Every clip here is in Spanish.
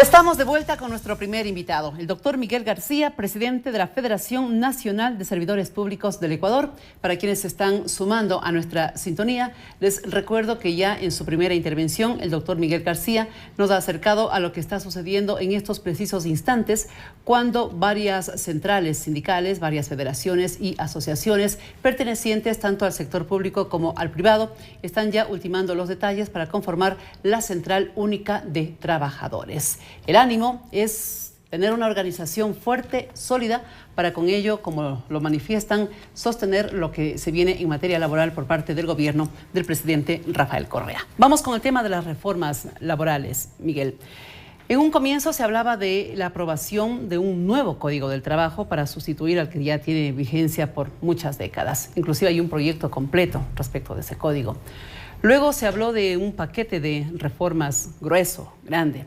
Estamos de vuelta con nuestro primer invitado, el doctor Miguel García, presidente de la Federación Nacional de Servidores Públicos del Ecuador. Para quienes se están sumando a nuestra sintonía, les recuerdo que ya en su primera intervención, el doctor Miguel García nos ha acercado a lo que está sucediendo en estos precisos instantes, cuando varias centrales sindicales, varias federaciones y asociaciones pertenecientes tanto al sector público como al privado están ya ultimando los detalles para conformar la Central Única de Trabajadores. El ánimo es tener una organización fuerte, sólida, para con ello, como lo manifiestan, sostener lo que se viene en materia laboral por parte del gobierno del presidente Rafael Correa. Vamos con el tema de las reformas laborales, Miguel. En un comienzo se hablaba de la aprobación de un nuevo Código del Trabajo para sustituir al que ya tiene vigencia por muchas décadas. Inclusive hay un proyecto completo respecto de ese código. Luego se habló de un paquete de reformas grueso, grande.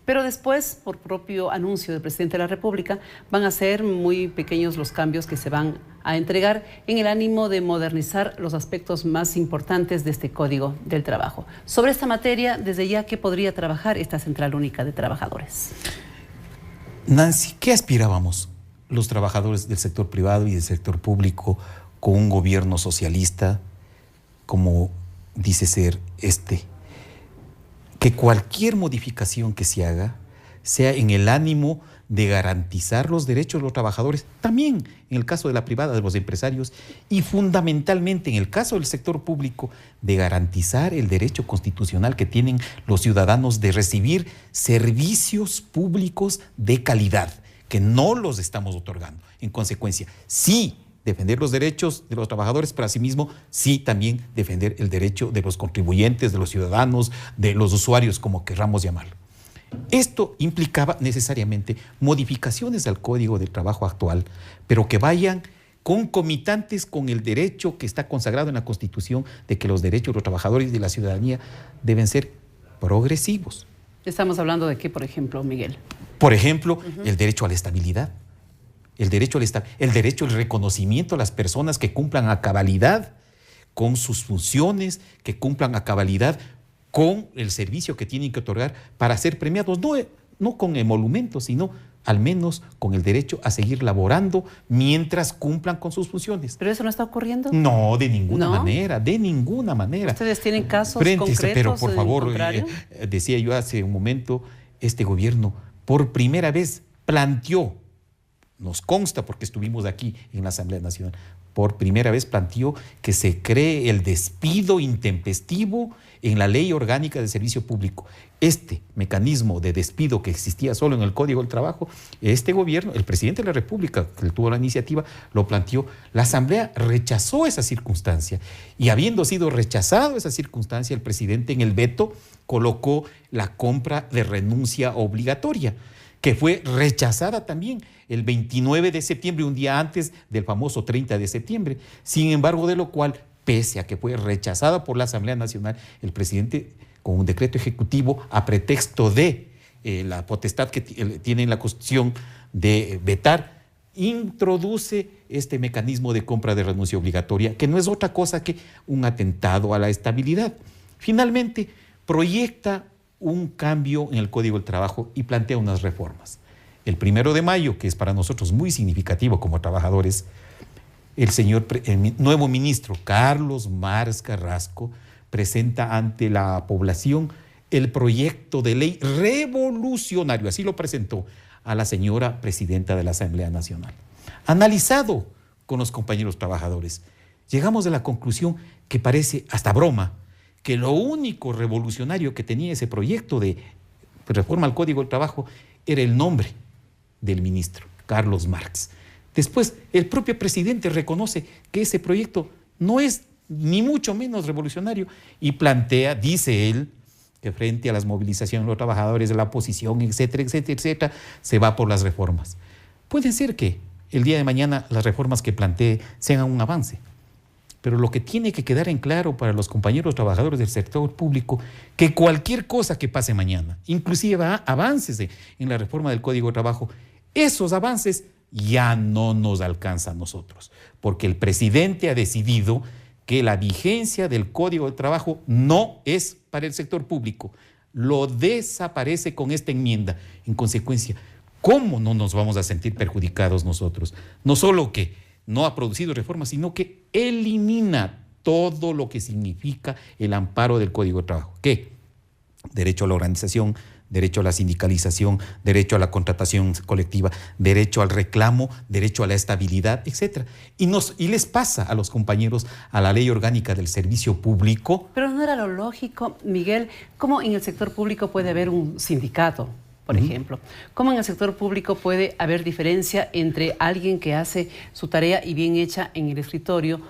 Pero después, por propio anuncio del presidente de la República, van a ser muy pequeños los cambios que se van a entregar en el ánimo de modernizar los aspectos más importantes de este Código del Trabajo. Sobre esta materia, desde ya, ¿qué podría trabajar esta Central Única de Trabajadores? Nancy, ¿qué aspirábamos los trabajadores del sector privado y del sector público con un gobierno socialista como dice ser este? Que cualquier modificación que se haga sea en el ánimo de garantizar los derechos de los trabajadores, también en el caso de la privada, de los empresarios, y fundamentalmente en el caso del sector público, de garantizar el derecho constitucional que tienen los ciudadanos de recibir servicios públicos de calidad, que no los estamos otorgando. En consecuencia, sí, defender los derechos de los trabajadores, pero asimismo sí también defender el derecho de los contribuyentes, de los ciudadanos, de los usuarios, como querramos llamarlo. Esto implicaba necesariamente modificaciones al Código del Trabajo actual, pero que vayan concomitantes con el derecho que está consagrado en la Constitución de que los derechos de los trabajadores y de la ciudadanía deben ser progresivos. Estamos hablando de qué, por ejemplo, Miguel. Por ejemplo, el derecho a la estabilidad. El derecho al reconocimiento a las personas que cumplan a cabalidad con sus funciones, que cumplan a cabalidad con el servicio que tienen que otorgar para ser premiados, no con emolumentos, sino al menos con el derecho a seguir laborando mientras cumplan con sus funciones. ¿Pero eso no está ocurriendo? No, de ninguna manera, de ninguna manera. ¿Ustedes tienen casos concretos? Pero por favor, decía yo hace un momento, este gobierno por primera vez planteó, nos consta porque estuvimos aquí en la Asamblea Nacional, por primera vez planteó que se cree el despido intempestivo en la Ley Orgánica de Servicio Público. Este mecanismo de despido que existía solo en el Código del Trabajo, este gobierno, el presidente de la República, que tuvo la iniciativa, lo planteó. La Asamblea rechazó esa circunstancia y habiendo sido rechazado esa circunstancia, el presidente en el veto colocó la compra de renuncia obligatoria, que fue rechazada también el 29 de septiembre, un día antes del famoso 30 de septiembre. Sin embargo, de lo cual, pese a que fue rechazada por la Asamblea Nacional, el presidente, con un decreto ejecutivo, a pretexto de la potestad que tiene en la Constitución de vetar, introduce este mecanismo de compra de renuncia obligatoria, que no es otra cosa que un atentado a la estabilidad. Finalmente, proyecta un cambio en el Código del Trabajo y plantea unas reformas. El 1 de mayo, que es para nosotros muy significativo como trabajadores, el nuevo ministro Carlos Marx Carrasco presenta ante la población el proyecto de ley revolucionario, así lo presentó a la señora presidenta de la Asamblea Nacional. Analizado con los compañeros trabajadores, llegamos a la conclusión que parece hasta broma, que lo único revolucionario que tenía ese proyecto de reforma al Código del Trabajo era el nombre del ministro, Carlos Marx. Después, el propio presidente reconoce que ese proyecto no es ni mucho menos revolucionario y plantea, dice él, que frente a las movilizaciones de los trabajadores de la oposición, etcétera, etcétera, etcétera, se va por las reformas. Puede ser que el día de mañana las reformas que plantee sean un avance, pero lo que tiene que quedar en claro para los compañeros trabajadores del sector público, que cualquier cosa que pase mañana, inclusive avances en la reforma del Código de Trabajo, esos avances ya no nos alcanzan a nosotros, porque el presidente ha decidido que la vigencia del Código de Trabajo no es para el sector público. lo desaparece con esta enmienda. En consecuencia, ¿cómo no nos vamos a sentir perjudicados nosotros? No solo que no ha producido reformas, sino que elimina todo lo que significa el amparo del Código de Trabajo. ¿Qué? Derecho a la organización, derecho a la sindicalización, derecho a la contratación colectiva, derecho al reclamo, derecho a la estabilidad, etc. Y les pasa a los compañeros a la Ley Orgánica del Servicio Público. Pero no era lo lógico, Miguel, ¿cómo en el sector público puede haber un sindicato, por ejemplo? ¿Cómo en el sector público puede haber diferencia entre alguien que hace su tarea y bien hecha en el escritorio,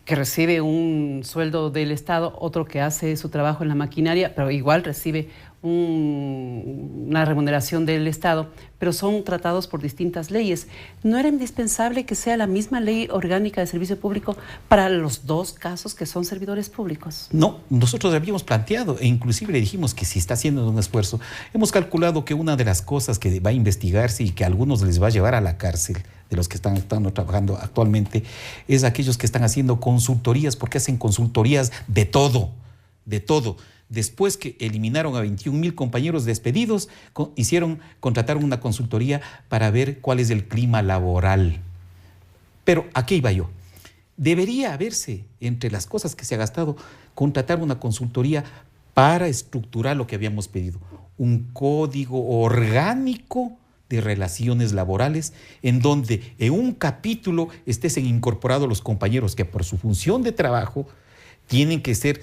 que recibe un sueldo del Estado, otro que hace su trabajo en la maquinaria, pero igual recibe una remuneración del Estado, pero son tratados por distintas leyes? ¿No era indispensable que sea la misma ley orgánica de servicio público para los dos casos que son servidores públicos? No, nosotros habíamos planteado e inclusive le dijimos que si está haciendo un esfuerzo, hemos calculado que una de las cosas que va a investigarse y que a algunos les va a llevar a la cárcel, de los que están trabajando actualmente, es aquellos que están haciendo consultorías, porque hacen consultorías de todo, de todo. Después que eliminaron a 21,000 compañeros despedidos, contrataron una consultoría para ver cuál es el clima laboral. Pero ¿a qué iba yo? Debería haberse, entre las cosas que se ha gastado, contratar una consultoría para estructurar lo que habíamos pedido. Un código orgánico de relaciones laborales, en donde en un capítulo estén incorporados los compañeros que por su función de trabajo tienen que ser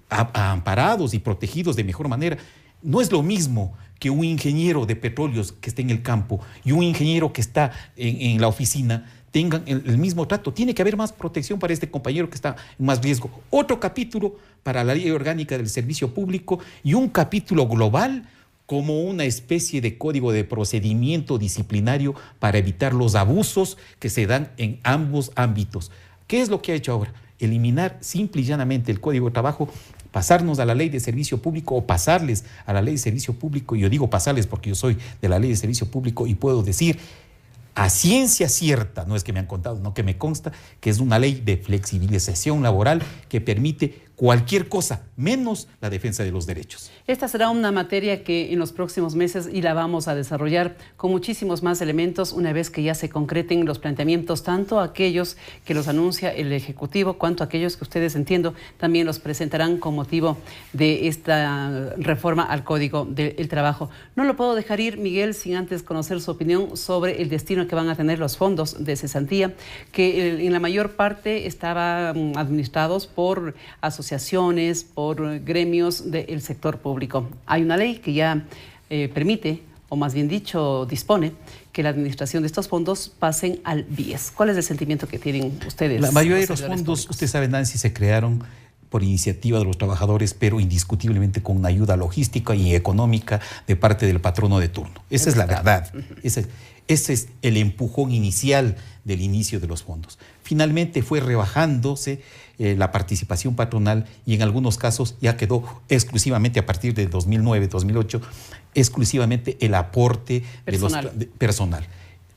amparados y protegidos de mejor manera. No es lo mismo que un ingeniero de petróleos que esté en el campo y un ingeniero que está en la oficina tengan el mismo trato. Tiene que haber más protección para este compañero que está en más riesgo. Otro capítulo para la Ley Orgánica del Servicio Público y un capítulo global como una especie de código de procedimiento disciplinario para evitar los abusos que se dan en ambos ámbitos. ¿Qué es lo que ha hecho ahora? Eliminar simple y llanamente el Código de Trabajo, pasarnos a la Ley de Servicio Público o pasarles a la Ley de Servicio Público. Y yo digo pasarles porque yo soy de la Ley de Servicio Público y puedo decir a ciencia cierta, no es que me han contado, no que me consta, que es una ley de flexibilización laboral que permite cualquier cosa, menos la defensa de los derechos. Esta será una materia que en los próximos meses y la vamos a desarrollar con muchísimos más elementos una vez que ya se concreten los planteamientos, tanto aquellos que los anuncia el Ejecutivo, cuanto aquellos que ustedes, entiendo, también los presentarán con motivo de esta reforma al Código del Trabajo. No lo puedo dejar ir, Miguel, sin antes conocer su opinión sobre el destino que van a tener los fondos de cesantía, que en la mayor parte estaban administrados por asociaciones, por gremios del sector público. Hay una ley que ya permite, o más bien dicho, dispone que la administración de estos fondos pasen al BIES. ¿Cuál es el sentimiento que tienen ustedes? La mayoría de los fondos, usted sabe, Nancy, se crearon por iniciativa de los trabajadores, pero indiscutiblemente con una ayuda logística y económica de parte del patrono de turno. Esa es la verdad. Ese es el empujón inicial del inicio de los fondos. Finalmente fue rebajándose la participación patronal y en algunos casos ya quedó exclusivamente a partir de 2009, 2008, exclusivamente el aporte personal.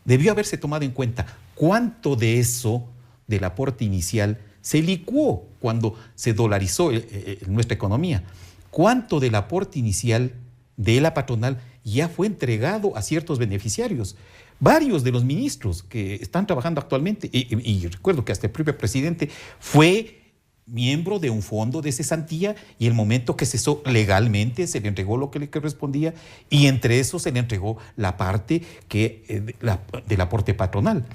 Debió haberse tomado en cuenta cuánto de eso, del aporte inicial, se licuó cuando se dolarizó nuestra economía. ¿Cuánto del aporte inicial de la patronal ya fue entregado a ciertos beneficiarios? Varios de los ministros que están trabajando actualmente, y recuerdo que hasta el propio presidente fue miembro de un fondo de cesantía y el momento que cesó legalmente se le entregó lo que le correspondía y entre eso se le entregó la parte del aporte patronal.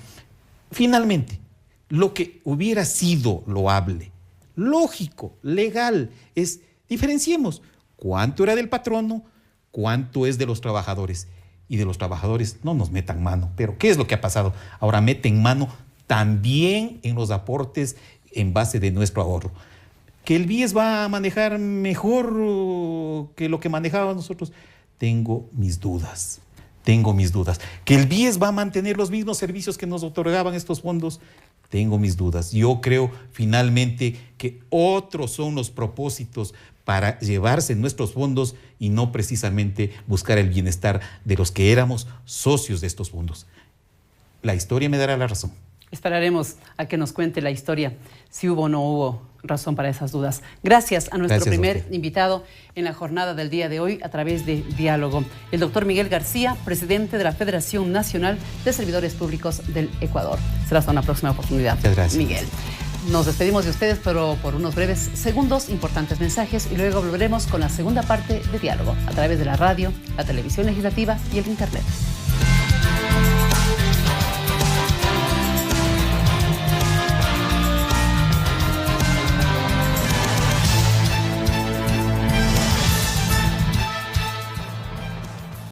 Finalmente, lo que hubiera sido loable, lógico, legal, es diferenciemos cuánto era del patrono, cuánto es de los trabajadores. Y de los trabajadores no nos metan mano. Pero ¿qué es lo que ha pasado? Ahora meten mano también en los aportes en base de nuestro ahorro. ¿Que el BIES va a manejar mejor que lo que manejábamos nosotros? Tengo mis dudas. ¿Que el BIES va a mantener los mismos servicios que nos otorgaban estos fondos? Tengo mis dudas. Yo creo finalmente que otros son los propósitos para llevarse nuestros fondos y no precisamente buscar el bienestar de los que éramos socios de estos fondos. La historia me dará la razón. Esperaremos a que nos cuente la historia, si hubo o no hubo razón para esas dudas. Gracias a nuestro primer invitado en la jornada del día de hoy a través de Diálogo, el doctor Miguel García, presidente de la Federación Nacional de Servidores Públicos del Ecuador. Será hasta una próxima oportunidad. Muchas gracias, Miguel. Nos despedimos de ustedes, pero por unos breves segundos, importantes mensajes, y luego volveremos con la segunda parte de Diálogo a través de la radio, la televisión legislativa y el internet.